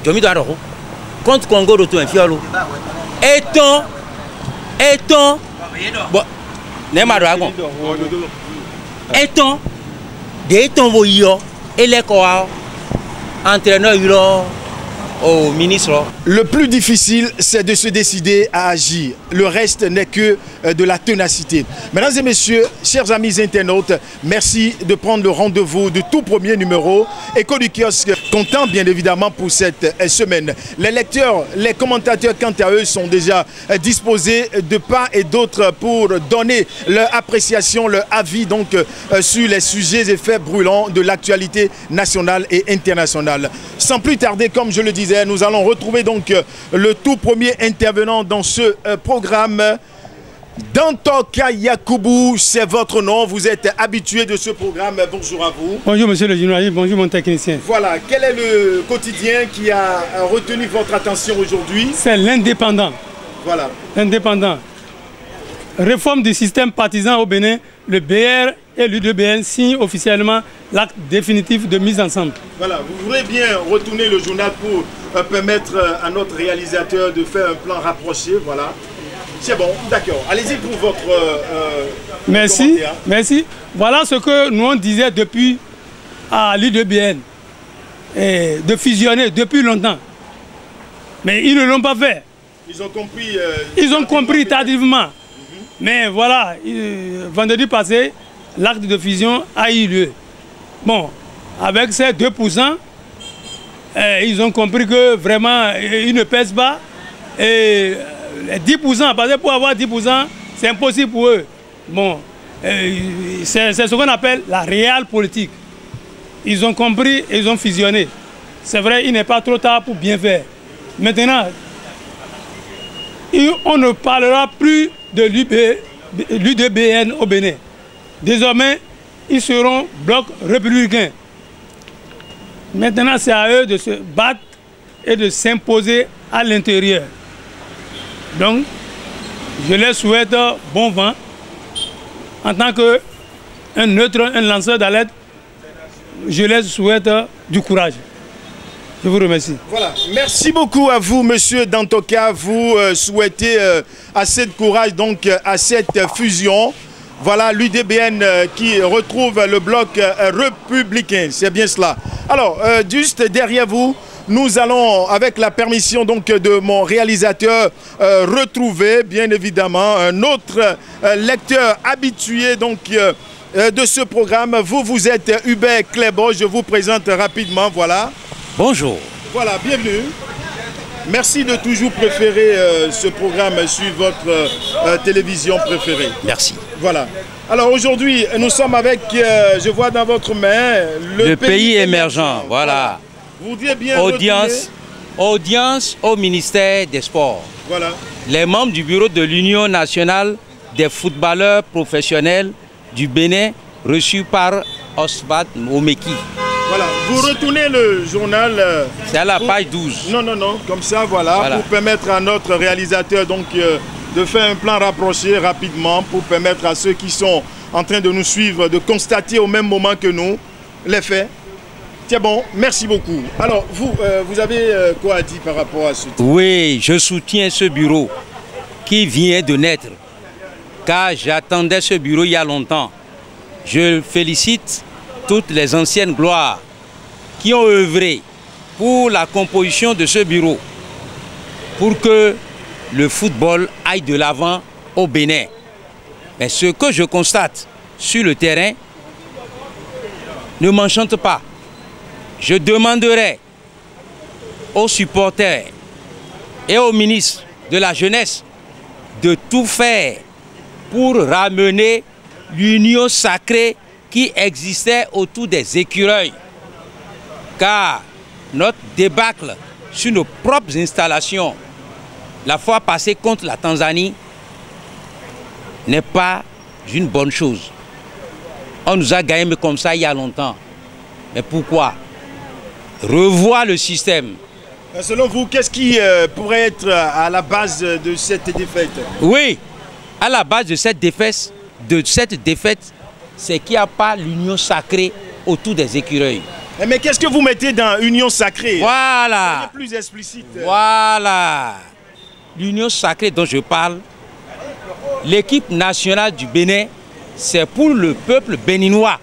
Jomi Doaro, contre Congo de tout un fiolo. Est-on, bon, n'est-ce pas, est-on, de voyant, et les quoi, entraîneur, au ministre. Le plus difficile, c'est de se décider à agir. Le reste n'est que de la ténacité. Mesdames et messieurs, chers amis internautes, merci de prendre le rendez-vous du tout premier numéro Écho du Kiosque. Content bien évidemment pour cette semaine. Les lecteurs, les commentateurs quant à eux sont déjà disposés de part et d'autre pour donner leur appréciation, leur avis donc sur les sujets et faits brûlants de l'actualité nationale et internationale. Sans plus tarder, comme je le disais, nous allons retrouver donc le tout premier intervenant dans ce programme. Dantoka Yakoubou, c'est votre nom, vous êtes habitué de ce programme, bonjour à vous. Bonjour monsieur le journaliste, bonjour mon technicien. Voilà, quel est le quotidien qui a retenu votre attention aujourd'hui? C'est l'Indépendant. Voilà. L'Indépendant. Réforme du système partisan au Bénin, le BR et l'UDBN signent officiellement l'acte définitif de mise ensemble. Voilà, vous voudrez bien retourner le journal pour permettre à notre réalisateur de faire un plan rapproché, voilà. C'est bon, d'accord. Allez-y pour votre merci, merci. Voilà ce que nous on disait depuis à l'UDBN, de fusionner depuis longtemps. Mais ils ne l'ont pas fait. Ils ont compris tardivement. Mais voilà, vendredi passé, l'acte de fusion a eu lieu. Bon, avec ces 2%, ils ont compris que vraiment, ils ne pèsent pas. Et 10%, parce que pour avoir 10%, c'est impossible pour eux. Bon, c'est ce qu'on appelle la réelle politique. Ils ont compris et ils ont fusionné. C'est vrai, il n'est pas trop tard pour bien faire. Maintenant, on ne parlera plus de l'UDBN au Bénin. Désormais, ils seront bloc républicain. Maintenant, c'est à eux de se battre et de s'imposer à l'intérieur. Donc, je leur souhaite bon vent. En tant qu'un neutre, un lanceur d'alerte, je leur souhaite du courage. Je vous remercie. Voilà. Merci beaucoup à vous, monsieur Dantoka. Vous souhaitez assez de courage donc, à cette fusion. Voilà l'UDBN qui retrouve le bloc républicain. C'est bien cela. Alors, juste derrière vous, nous allons, avec la permission donc, de mon réalisateur, retrouver bien évidemment un autre lecteur habitué donc, de ce programme. Vous êtes Hubert Clébo. Je vous présente rapidement. Voilà. Bonjour. Voilà, bienvenue. Merci de toujours préférer ce programme sur votre télévision préférée. Merci. Voilà. Alors aujourd'hui, nous sommes avec, je vois dans votre main, le pays émergent. Voilà. Vous voudriez bien audience au ministère des Sports. Voilà. Les membres du bureau de l'Union nationale des footballeurs professionnels du Bénin, reçus par Oswald Omeki. Voilà, vous retournez le journal. C'est à la page 12. Non, comme ça, voilà, pour permettre à notre réalisateur donc, de faire un plan rapproché rapidement, pour permettre à ceux qui sont en train de nous suivre de constater au même moment que nous les faits. C'est bon, merci beaucoup. Alors, vous avez quoi à dire par rapport à ce titre? Oui, je soutiens ce bureau qui vient de naître, car j'attendais ce bureau il y a longtemps. Je félicite toutes les anciennes gloires qui ont œuvré pour la composition de ce bureau, pour que le football aille de l'avant au Bénin. Mais ce que je constate sur le terrain ne m'enchante pas. Je demanderai aux supporters et au ministre de la Jeunesse de tout faire pour ramener l'union sacrée qui existait autour des écureuils. Car notre débâcle sur nos propres installations, la fois passée contre la Tanzanie, n'est pas une bonne chose. On nous a gagné comme ça il y a longtemps. Mais pourquoi? Revoir le système. Selon vous, qu'est-ce qui pourrait être à la base de cette défaite? Oui, à la base de cette défaite, c'est qu'il n'y a pas l'union sacrée autour des écureuils. Mais qu'est-ce que vous mettez dans Union Sacrée? Voilà. Soyez plus explicite. Voilà. L'Union Sacrée dont je parle, l'équipe nationale du Bénin, c'est pour le peuple béninois.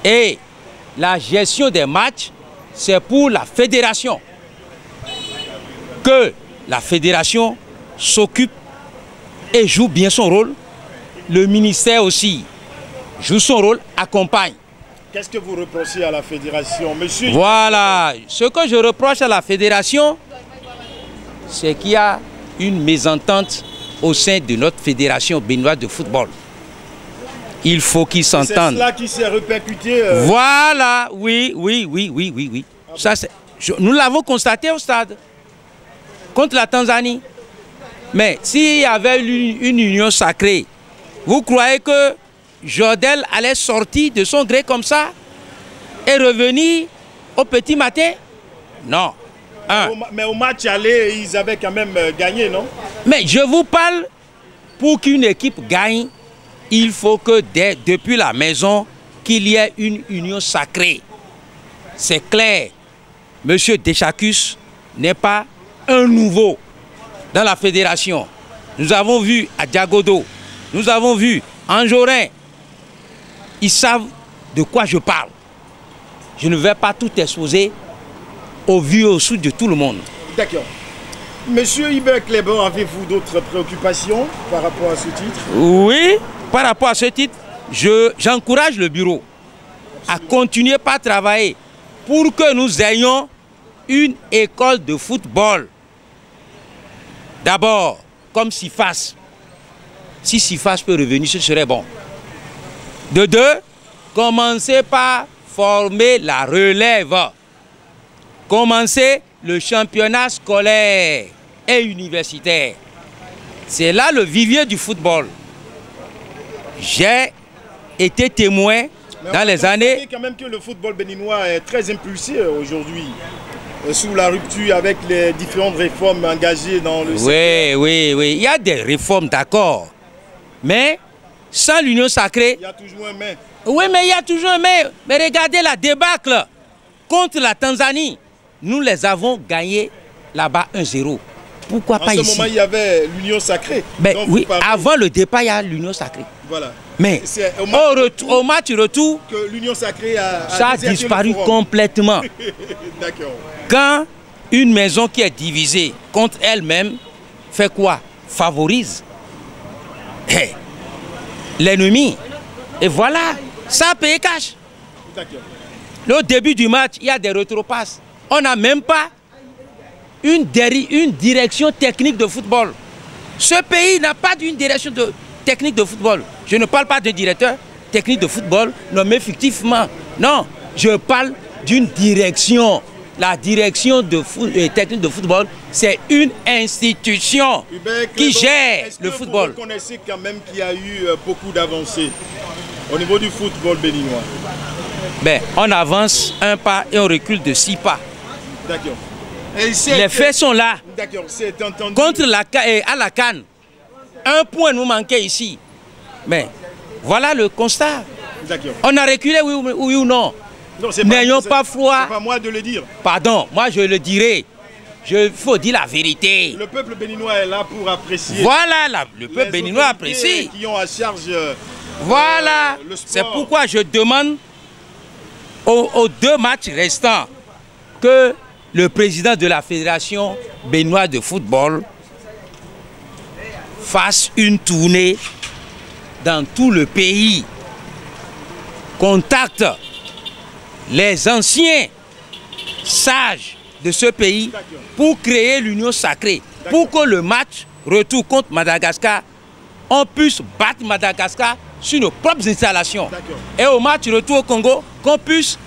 Et la gestion des matchs, c'est pour la fédération. Que la fédération s'occupe et joue bien son rôle. Le ministère aussi joue son rôle, accompagne. Qu'est-ce que vous reprochez à la fédération, monsieur? Voilà. Ce que je reproche à la fédération, c'est qu'il y a une mésentente au sein de notre fédération béninoise de football. Il faut qu'ils s'entendent. C'est cela qui s'est répercuté. Voilà, oui. Ça, nous l'avons constaté au stade contre la Tanzanie. Mais s'il y avait une union sacrée, vous croyez que Jordel allait sortir de son gré comme ça et revenir au petit matin? Non. Mais au match aller, ils avaient quand même gagné, non? Mais je vous parle, pour qu'une équipe gagne, il faut que depuis la maison, qu'il y ait une union sacrée. C'est clair. Monsieur Deschacus n'est pas un nouveau dans la fédération. Nous avons vu à Diagodo, nous avons vu Anjorin. Ils savent de quoi je parle. Je ne vais pas tout exposer au vu et au sous de tout le monde. D'accord. Monsieur Hubert Kleber, avez-vous d'autres préoccupations par rapport à ce titre? Oui, par rapport à ce titre, j'encourage le bureau à continuer par travailler pour que nous ayons une école de football. D'abord, comme SIFAS. Si SIFAS peut revenir, ce serait bon. De deux, commencer par former la relève. Commencer le championnat scolaire et universitaire. C'est là le vivier du football. J'ai été témoin dans les années... Vous savez quand même que le football béninois est très impulsé aujourd'hui, sous la rupture avec les différentes réformes engagées dans le secteur. Oui. Il y a des réformes, d'accord. Mais sans l'union sacrée... Il y a toujours un mais. Oui, mais il y a toujours un mais. Mais regardez la débâcle contre la Tanzanie. Nous les avons gagnés là-bas 1-0. Pourquoi pas ici? En ce moment, il y avait l'union sacrée. Ben, oui, avant le départ, il y a l'union sacrée. Voilà. Mais au match retour, que l'union sacrée ça a disparu complètement. D'accord. Quand une maison qui est divisée contre elle-même fait quoi? Favorise l'ennemi. Et voilà, ça a payé cash. D'accord. Au début du match, il y a des retropasses. On n'a même pas une direction technique de football. Ce pays n'a pas d'une direction technique de football. Je ne parle pas de directeur technique de football nommé fictivement. Non, je parle d'une direction. La direction technique de football, c'est une institution qui gère le football. Vous reconnaissez quand même qu'il y a eu beaucoup d'avancées au niveau du football béninois? Ben, on avance un pas et on recule de 6 pas. D'accord. Les faits sont là. D'accord, c'est entendu. Contre à la CAN, un point nous manquait ici. Mais voilà le constat. D'accord. On a reculé, oui ou non? N'ayons pas froid. C'est pas moi de le dire. Pardon, moi je le dirai. Il faut dire la vérité. Le peuple béninois est là pour apprécier. Voilà, le peuple béninois apprécie. Qui ont à charge. Voilà. C'est pourquoi je demande aux 2 matchs restants que le président de la Fédération béninoise de football fasse une tournée dans tout le pays, contacte les anciens sages de ce pays pour créer l'union sacrée, pour que le match retour contre Madagascar, on puisse battre Madagascar sur nos propres installations. Et au match retour au Congo, qu'on puisse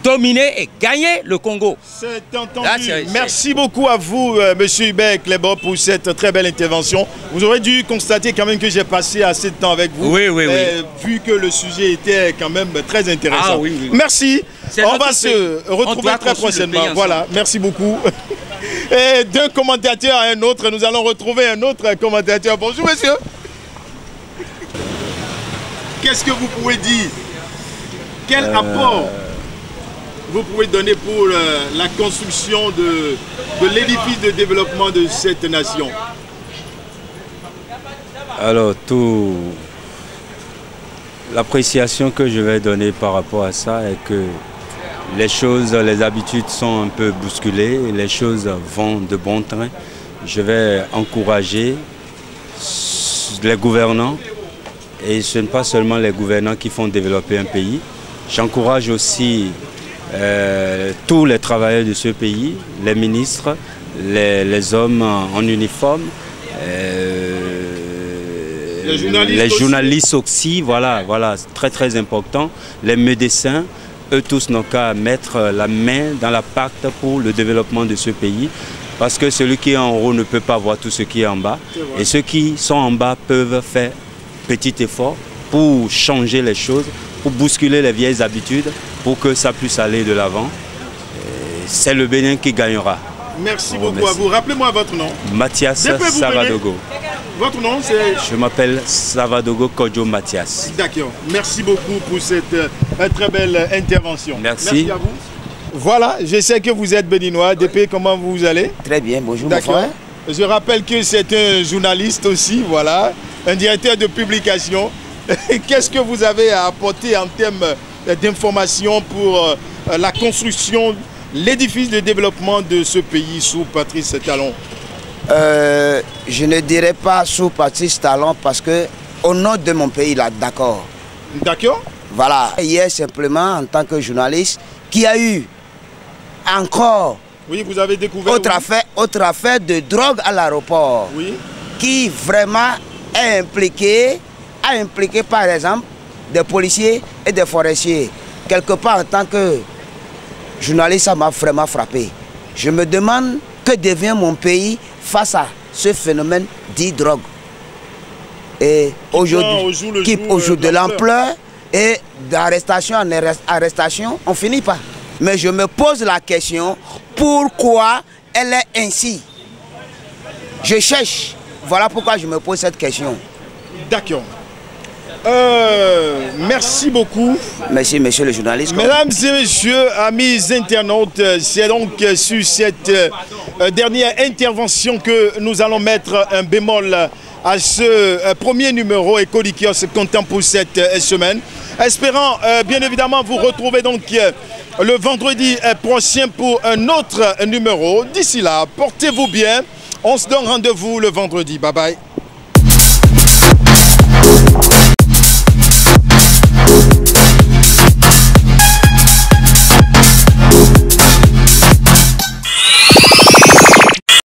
dominer et gagner le Congo. C'est entendu. Merci beaucoup à vous, monsieur Hubert Kleber, pour cette très belle intervention. Vous aurez dû constater quand même que j'ai passé assez de temps avec vous. Oui. Vu que le sujet était quand même très intéressant. Oui. Merci. On va se retrouver très prochainement. Voilà, merci beaucoup. Et d'un commentateur à un autre, nous allons retrouver un autre commentateur. Bonjour, monsieur. Qu'est-ce que vous pouvez dire? Quel apport vous pouvez donner pour la construction de l'édifice de développement de cette nation? Alors, l'appréciation que je vais donner par rapport à ça est que les habitudes sont un peu bousculées, et les choses vont de bon train. Je vais encourager les gouvernants, et ce n'est pas seulement les gouvernants qui font développer un pays. J'encourage aussi tous les travailleurs de ce pays, les ministres, les hommes en uniforme, les journalistes aussi, voilà, très très important, les médecins, eux tous n'ont qu'à mettre la main dans la pacte pour le développement de ce pays, parce que celui qui est en haut ne peut pas voir tout ce qui est en bas, et ceux qui sont en bas peuvent faire petit effort pour changer les choses, pour bousculer les vieilles habitudes, pour que ça puisse aller de l'avant. C'est le Bénin qui gagnera. Merci beaucoup à vous. Rappelez-moi votre nom. Mathias Savadogo. Votre nom, c'est... Je m'appelle Savadogo Kodjo Mathias. D'accord. Merci beaucoup pour cette très belle intervention. Merci. Merci à vous. Voilà, je sais que vous êtes béninois. DP, comment vous allez? Très bien, bonjour mon frère. Je rappelle que c'est un journaliste aussi, voilà, un directeur de publication. Qu'est-ce que vous avez à apporter en termes d'informations pour la construction, l'édifice de développement de ce pays sous Patrice Talon? Je ne dirais pas sous Patrice Talon parce que au nom de mon pays, là, d'accord. D'accord. Voilà. Hier, simplement, en tant que journaliste, qui a eu encore... Oui, vous avez découvert... Autre affaire de drogue à l'aéroport. Oui. Qui vraiment a impliqué par exemple des policiers et des forestiers. Quelque part en tant que journaliste, ça m'a vraiment frappé. Je me demande que devient mon pays face à ce phénomène dit drogue. Et aujourd'hui, qui au jour de l'ampleur et d'arrestation en arrestation, on finit pas. Mais je me pose la question, pourquoi elle est ainsi? Je cherche. Voilà pourquoi je me pose cette question. D'accord. Merci beaucoup. Merci, monsieur le journaliste. Mesdames et messieurs, amis internautes, c'est donc sur cette dernière intervention que nous allons mettre un bémol à ce premier numéro Éco-Likios comptant pour cette semaine. Espérant bien évidemment vous retrouver donc le vendredi prochain pour un autre numéro. D'ici là, portez-vous bien. On se donne rendez-vous le vendredi. Bye bye.